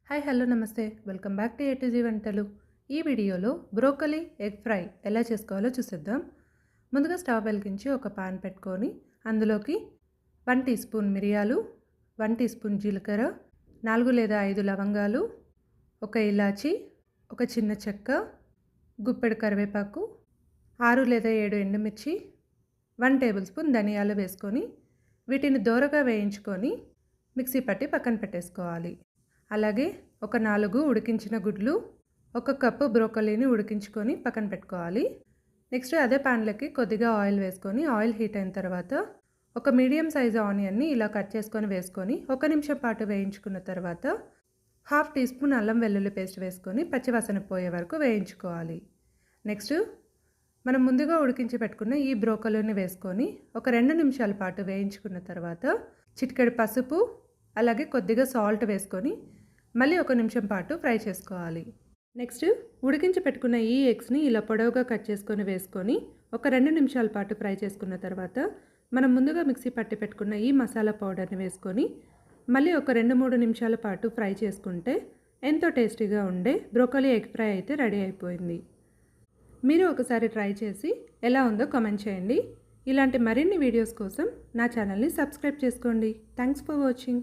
Hi hello నమస్తే welcome back to A to Z వంటలు. ఈ వీడియోలో బ్రోకలీ ఎగ్ ఫ్రై ఎలా చేసుకోవాలో చూసేద్దాం. ముందుగా స్టవ్ వెలిగించి ఒక పాన్ పెట్టుకొని అందులోకి 1 టీ స్పూన్ మిరియాలు, 1 టీ స్పూన్ జీలకర్ర, 4 లేదా 5 లవంగాలు, ఒక ఇలాచి, ఒక చిన్న చెక్క, గుప్పెడు కరివేపాకు, 6 లేదా 7 ఎండుమిర్చి, 1 టేబుల్ స్పూన్ ధనియాలు వేసుకొని వీటిని దోరగా వేయించుకొని మిక్సీ పట్టి పక్కన పెట్టేసుకోవాలి. అలాగే ఒక 4 ఉడికించిన గుడ్లు, 1 కప్పు బ్రోకలీని ఉడికించుకొని పక్కన పెట్టుకోవాలి. నెక్స్ట్ అదే ప్యాన్లోకి కొద్దిగా ఆయిల్ వేసుకొని ఆయిల్ హీట్ అయిన తర్వాత ఒక మీడియం సైజు ఆనియన్ని ఇలా కట్ చేసుకొని వేసుకొని 1 నిమిషం పాటు వేయించుకున్న తర్వాత 1/2 టీ స్పూన్ అల్లం వెల్లుల్లి పేస్ట్ వేసుకొని పచ్చివాసన పోయే వరకు వేయించుకోవాలి. నెక్స్ట్ మనం ముందుగా ఉడికించి పెట్టుకున్న ఈ బ్రోకలీని వేసుకొని ఒక 2 నిమిషాల పాటు వేయించుకున్న తర్వాత చిటికెడు పసుపు అలాగే కొద్దిగా సాల్ట్ వేసుకొని మళ్ళీ 1 నిమిషం పాటు ఫ్రై చేసుకోవాలి. నెక్స్ట్ ఉడికించి పెట్టుకున్న ఈ ఎగ్స్ని ఇలా పొడవుగా కట్ చేసుకొని వేసుకొని ఒక 2 నిమిషాల పాటు ఫ్రై చేసుకున్న తర్వాత మనం ముందుగా మిక్సీ పట్టి పెట్టుకున్న ఈ మసాలా పౌడర్ని వేసుకొని మళ్ళీ ఒక 2-3 నిమిషాల పాటు ఫ్రై చేసుకుంటే ఎంతో టేస్టీగా ఉండే బ్రోకలీ ఎగ్ ఫ్రై అయితే రెడీ అయిపోయింది. మీరు ఒకసారి ట్రై చేసి ఎలా ఉందో కామెంట్ చేయండి. ఇలాంటి మరిన్ని వీడియోస్ కోసం నా ఛానల్ని సబ్స్క్రైబ్ చేసుకోండి. Thanks for watching.